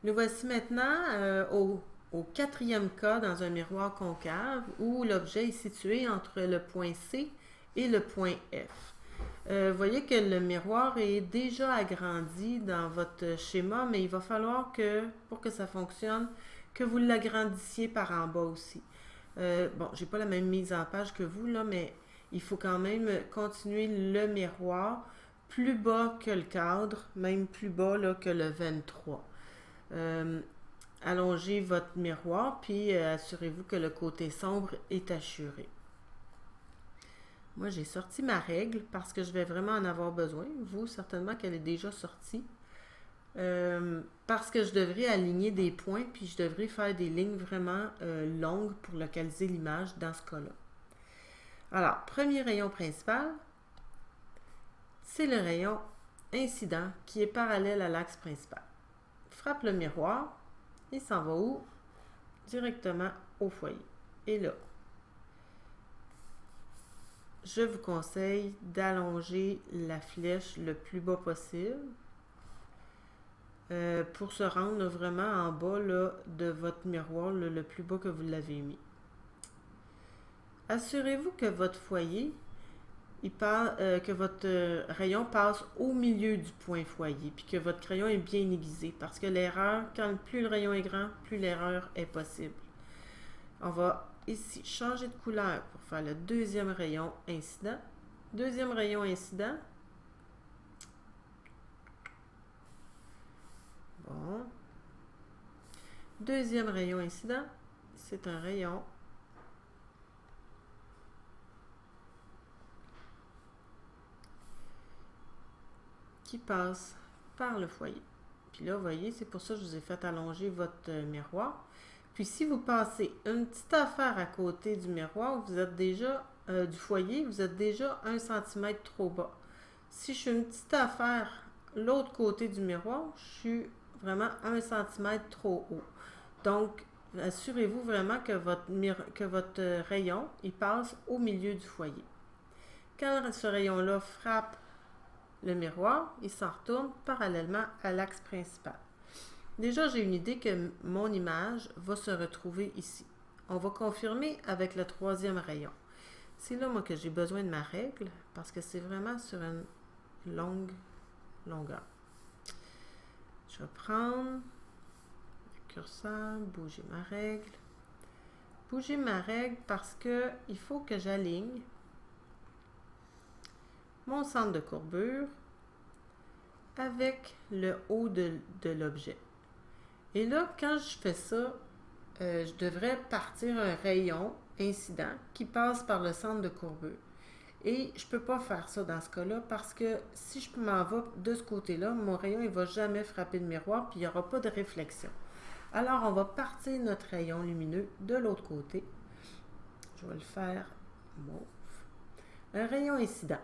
Nous voici maintenant au quatrième cas dans un miroir concave où l'objet est situé entre le point C et le point F. Vous voyez que le miroir est déjà agrandi dans votre schéma, mais il va falloir que, pour que ça fonctionne, que vous l'agrandissiez par en bas aussi. Bon, j'ai pas la même mise en page que vous, là, mais il faut quand même continuer le miroir plus bas que le cadre, même plus bas là, que le 23. Euh, Allongez votre miroir, puis assurez-vous que le côté sombre est assuré. Moi, j'ai sorti ma règle parce que je vais vraiment en avoir besoin. Vous, certainement qu'elle est déjà sortie. Parce que je devrais aligner des points, puis je devrais faire des lignes vraiment longues pour localiser l'image dans ce cas-là. Alors, premier rayon principal, c'est le rayon incident qui est parallèle à l'axe principal. Frappe le miroir et s'en va où? Directement au foyer. Et là, je vous conseille d'allonger la flèche le plus bas possible pour se rendre vraiment en bas là, de votre miroir, là, le plus bas que vous l'avez mis. Assurez-vous que votre foyer, que votre rayon passe au milieu du point foyer, puis que votre crayon est bien aiguisé, parce que l'erreur, quand plus le rayon est grand, plus l'erreur est possible. On va ici changer de couleur pour faire le deuxième rayon incident. Deuxième rayon incident. Bon. Deuxième rayon incident, c'est un rayon qui passe par le foyer. Puis là, vous voyez, c'est pour ça que je vous ai fait allonger votre miroir. Puis si vous passez une petite affaire à côté du miroir, vous êtes déjà du foyer, vous êtes déjà 1 cm trop bas. Si je suis une petite affaire l'autre côté du miroir, je suis vraiment 1 cm trop haut. Donc, assurez-vous vraiment que votre rayon, il passe au milieu du foyer. Quand ce rayon-là frappe le miroir, il s'en retourne parallèlement à l'axe principal. Déjà, j'ai une idée que mon image va se retrouver ici. On va confirmer avec le troisième rayon. C'est là, moi, que j'ai besoin de ma règle parce que c'est vraiment sur une longue longueur. Je vais prendre le curseur, bouger ma règle. Bouger ma règle parce que il faut que j'aligne mon centre de courbure avec le haut de l'objet. Et là, quand je fais ça, je devrais partir un rayon incident qui passe par le centre de courbure. Et je ne peux pas faire ça dans ce cas-là parce que si je m'en vais de ce côté-là, mon rayon ne va jamais frapper le miroir puis il n'y aura pas de réflexion. Alors, on va partir notre rayon lumineux de l'autre côté. Je vais le faire mauve. Un rayon incident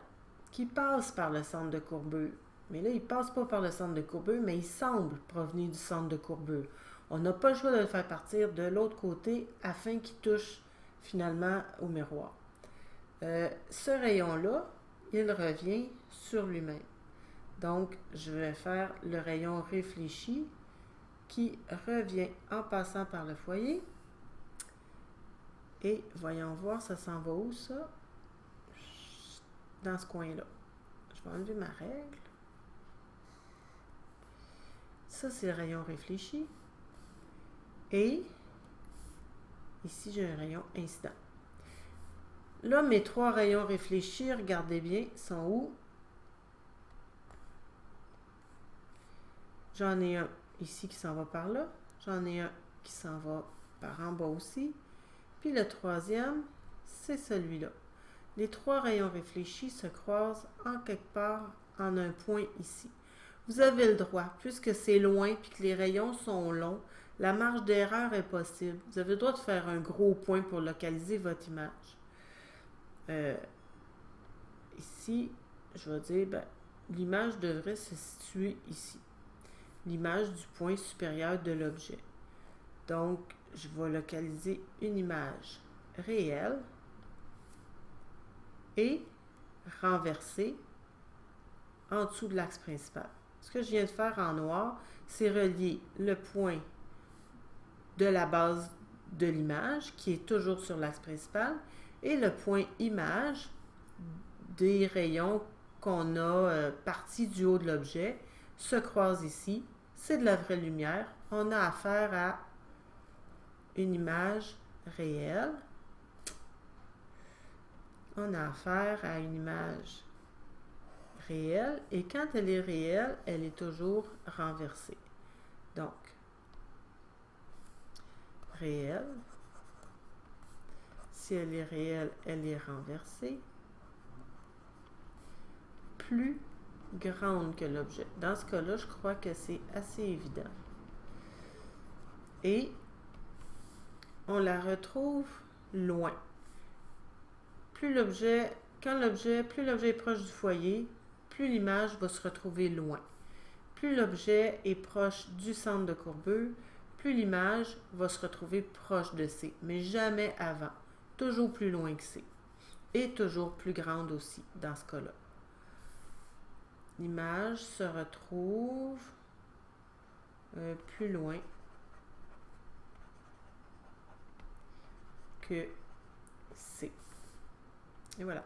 qui passe par le centre de courbure. Mais là, il ne passe pas par le centre de courbure, mais il semble provenir du centre de courbure. On n'a pas le choix de le faire partir de l'autre côté afin qu'il touche finalement au miroir. Ce rayon-là, il revient sur lui-même. Donc, je vais faire le rayon réfléchi qui revient en passant par le foyer. Et voyons voir, ça s'en va où ça? Dans ce coin-là. Je vais enlever ma règle. Ça, c'est le rayon réfléchi. Et ici, j'ai un rayon incident. Là, mes trois rayons réfléchis, regardez bien, sont où? J'en ai un ici qui s'en va par là. J'en ai un qui s'en va par en bas aussi. Puis le troisième, c'est celui-là. Les trois rayons réfléchis se croisent en quelque part en un point ici. Vous avez le droit, puisque c'est loin et que les rayons sont longs, la marge d'erreur est possible. Vous avez le droit de faire un gros point pour localiser votre image. Ici, je vais dire, l'image devrait se situer ici. L'image du point supérieur de l'objet. Donc, je vais localiser une image réelle et renversée en dessous de l'axe principal. Ce que je viens de faire en noir, c'est relier le point de la base de l'image, qui est toujours sur l'axe principal, et le point image des rayons qu'on a partis du haut de l'objet, se croisent ici. C'est de la vraie lumière. On a affaire à une image réelle. On a affaire à une image réelle, et quand elle est réelle, elle est toujours renversée. Donc, réelle. Si elle est réelle, elle est renversée. Plus grande que l'objet. Dans ce cas-là, je crois que c'est assez évident. Et on la retrouve loin. Plus l'objet est proche du foyer, plus l'image va se retrouver loin. Plus l'objet est proche du centre de courbure, plus l'image va se retrouver proche de C, mais jamais avant. Toujours plus loin que C. Et toujours plus grande aussi, dans ce cas-là. L'image se retrouve plus loin que C. Et voilà.